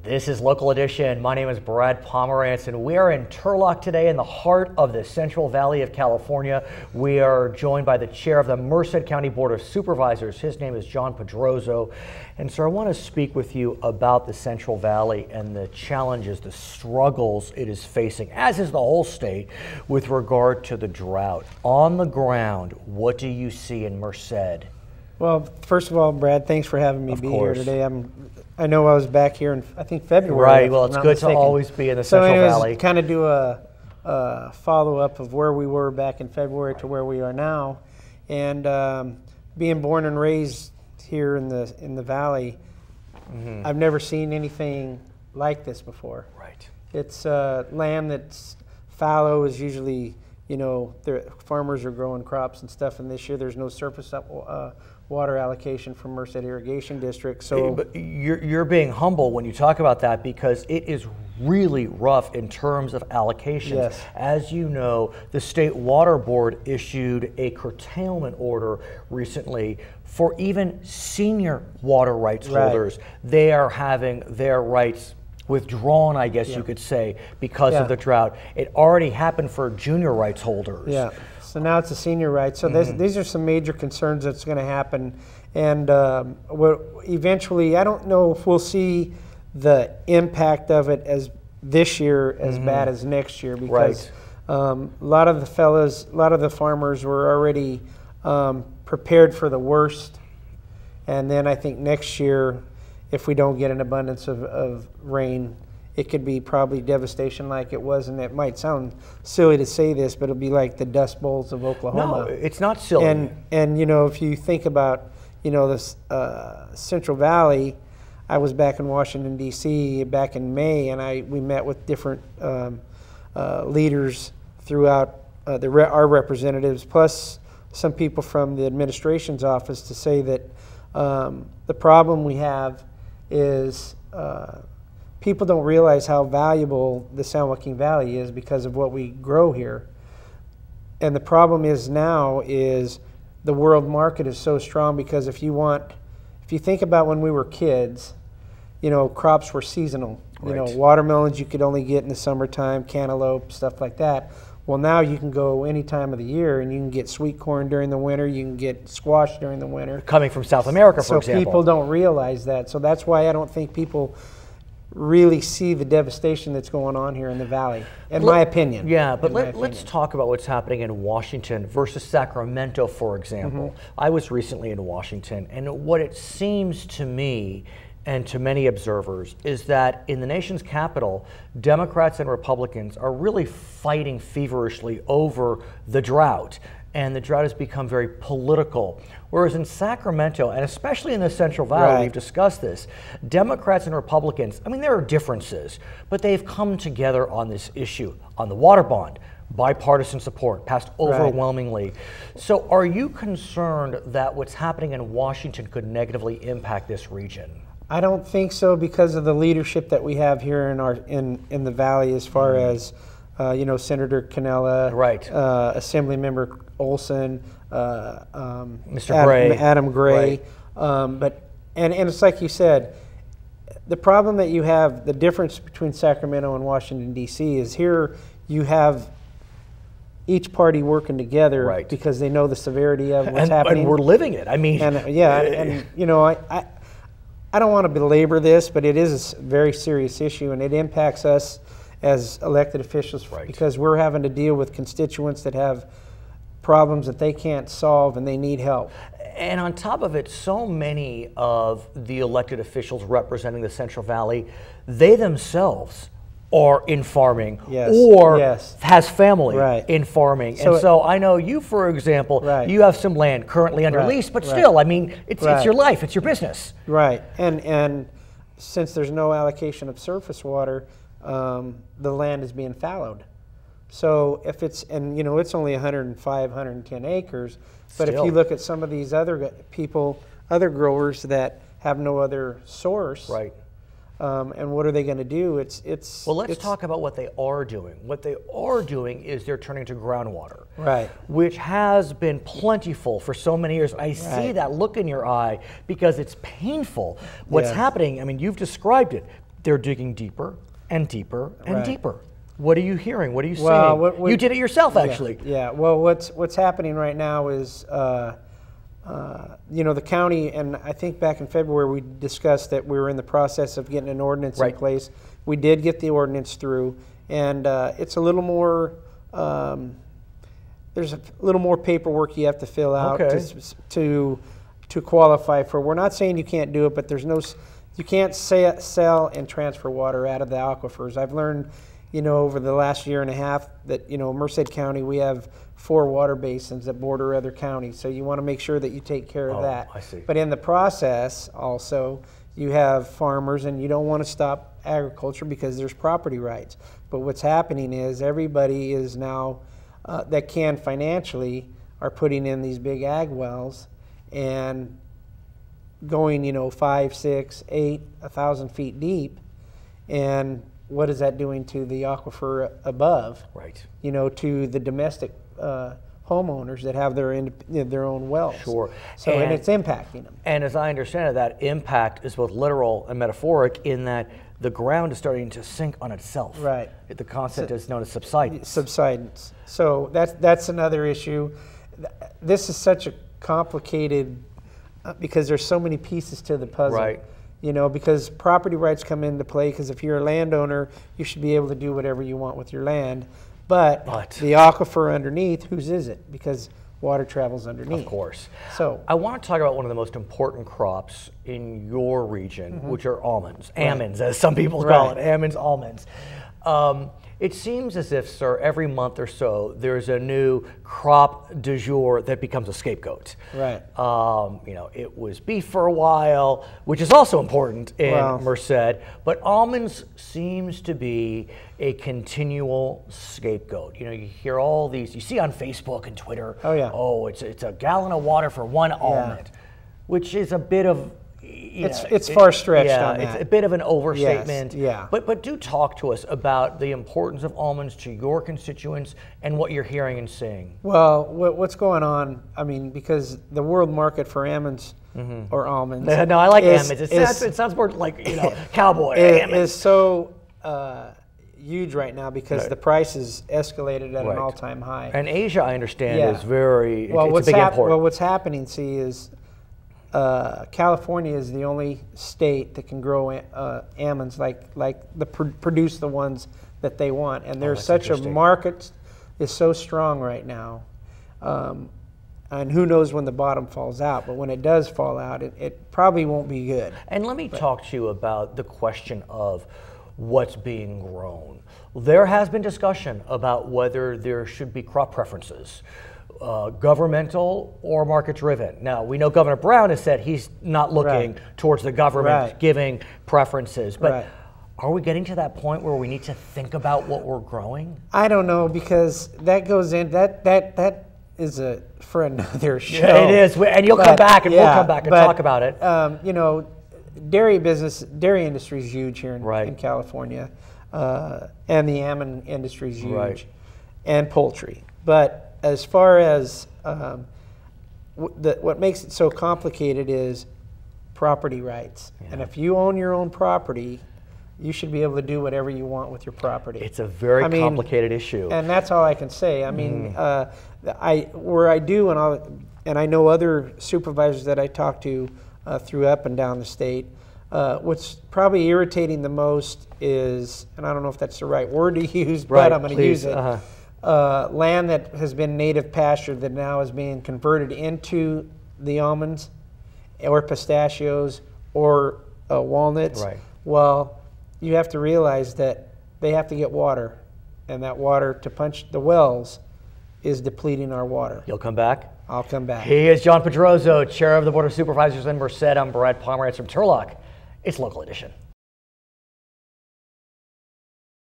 This is Local Edition. My name is Brad Pomerance, and we are in Turlock today in the heart of the Central Valley of California. We are joined by the chair of the Merced County Board of Supervisors. His name is John Pedrozo. And so I want to speak with you about the Central Valley and the challenges, the struggles it is facing, as is the whole state, with regard to the drought. On the ground, what do you see in Merced? Well, first of all, Brad, thanks for having me here today. I know I was back here in, I think, February. Right, well, it's good to always be in the Central Valley. Kind of do a follow-up of where we were back in February to where we are now. And being born and raised here in the valley, I've never seen anything like this before. Right. It's land that's fallow is usually, you know, farmers are growing crops and stuff, and this year there's no surface water allocation from Merced Irrigation District. So but you're being humble when you talk about that, because it is really rough in terms of allocations. Yes. As you know, the State Water Board issued a curtailment order recently for even senior water rights holders. They are having their rights withdrawn, I guess you could say, because of the drought. It already happened for junior rights holders. Yeah. So now it's a senior right. So these are some major concerns that's going to happen. And eventually, I don't know if we'll see the impact of it as this year as bad as next year, because a lot of the farmers were already prepared for the worst. And then I think next year, if we don't get an abundance of rain, it could be probably devastation like it was, and it might sound silly to say this, but it'll be like the Dust Bowls of Oklahoma. No, it's not silly. And you know, if you think about, you know, this Central Valley, I was back in Washington, D.C. back in May, and we met with different leaders throughout our representatives, plus some people from the administration's office, to say that the problem we have is people don't realize how valuable the San Joaquin Valley is because of what we grow here. And the problem is now is the world market is so strong, because if you think about when we were kids, you know, crops were seasonal. You know, watermelons you could only get in the summertime, cantaloupe, stuff like that. Well, now you can go any time of the year, and you can get sweet corn during the winter, you can get squash during the winter. Coming from South America, for example. So people don't realize that. So that's why I don't think people really see the devastation that's going on here in the valley, in my opinion. Yeah, but let's talk about what's happening in Washington versus Sacramento, for example. I was recently in Washington, and what it seems to me and to many observers is that in the nation's capital, Democrats and Republicans are really fighting feverishly over the drought. And the drought has become very political. Whereas in Sacramento, and especially in the Central Valley, we've discussed this, Democrats and Republicans, I mean, there are differences, but they've come together on this issue, on the water bond, bipartisan support, passed overwhelmingly. So are you concerned that what's happening in Washington could negatively impact this region? I don't think so, because of the leadership that we have here in the valley, as far as you know, Senator Cannella, Assemblymember Olson, Mr. Gray, Adam Gray, but it's like you said, the problem that you have, the difference between Sacramento and Washington D.C. is here you have each party working together because they know the severity of what's happening, and we're living it. I mean, and you know, I don't want to belabor this, but it is a very serious issue, and it impacts us as elected officials because we're having to deal with constituents that have problems that they can't solve, and they need help. And on top of it, so many of the elected officials representing the Central Valley, they themselves are in farming or has family in farming. So and so I know you, for example, you have some land currently under lease, but still, I mean, it's your life, it's your business. Right, and since there's no allocation of surface water, the land is being fallowed. So if it's, and you know, it's only 105, 110 acres, but if you look at some of these other people, other growers that have no other source, and what are they going to do? Well, let's talk about what they are doing. What they are doing is they're turning to groundwater, which has been plentiful for so many years. I see that look in your eye because it's painful. What's happening, I mean, you've described it. they're digging deeper and deeper and Right. deeper. What are you hearing? What are you seeing? Well, you did it yourself, actually. Yeah. Well, what's happening right now is, the county, and I think back in February we discussed that we were in the process of getting an ordinance Right. in place. We did get the ordinance through, and it's a little more. There's a little more paperwork you have to fill out Okay. to qualify for. We're not saying you can't do it, but you can't sell and transfer water out of the aquifers. I've learned, over the last year and a half that, Merced County, we have 4 water basins that border other counties. So you want to make sure that you take care of that. I see. But in the process, also, you have farmers, and you don't want to stop agriculture because there's property rights. But what's happening is everybody is now, that can financially, are putting in these big ag wells and going, 5, 6, 8, 1,000 feet deep. And what is that doing to the aquifer above? Right. To the domestic homeowners that have their own wells. Sure. So and it's impacting them. And as I understand it, that impact is both literal and metaphoric in that the ground is starting to sink on itself. Right. The concept is known as subsidence. Subsidence. So that's another issue. This is such a complicated, because there's so many pieces to the puzzle. Right. Because property rights come into play, because if you're a landowner, you should be able to do whatever you want with your land. But the aquifer underneath, whose is it? Because water travels underneath. Of course. So I want to talk about one of the most important crops in your region, which are almonds, almonds, as some people call it, almonds. It seems as if, sir, every month or so, there's a new crop du jour that becomes a scapegoat. Right. It was beef for a while, which is also important in Merced, but almonds seems to be a continual scapegoat. You hear all these, you see on Facebook and Twitter, it's a gallon of water for one almond, which is a bit of, it's far stretched on that. It's a bit of an overstatement. Yes, But do talk to us about the importance of almonds to your constituents and what you're hearing and seeing. Well, what's going on, because the world market for almonds or almonds. No, I like almonds. It sounds more like, cowboy. Is so huge right now because the price is escalated at an all-time high. And Asia, I understand, is very, it's a big import. Well, what's happening, is California is the only state that can grow almonds produce the ones that they want, and there's such a market is so strong right now, and who knows when the bottom falls out, but when it does fall out, it probably won't be good. And let me talk to you about the question of what's being grown. There has been discussion about whether there should be crop preferences. Governmental or market driven. Now, we know Governor Brown has said he's not looking towards the government giving preferences, but are we getting to that point where we need to think about what we're growing? I don't know, because that goes in, that is for another show. Yeah, it is, and you'll come back and we'll come back and talk about it. Dairy industry is huge here in California, and the almond industry is huge, and poultry. But as far as what makes it so complicated is property rights. And if you own your own property, you should be able to do whatever you want with your property. It's a very complicated issue. And that's all I can say. Where I do, and I know other supervisors that I talk to through up and down the state, what's probably irritating the most is, and I don't know if that's the right word to use, but I'm going to use it. Land that has been native pasture that now is being converted into the almonds or pistachios or walnuts. Well, you have to realize that they have to get water, and that water to punch the wells is depleting our water. You'll come back? I'll come back. He is John Pedrozo, Chair of the Board of Supervisors in Merced. I'm Brad Pomerance from Turlock. It's Local Edition.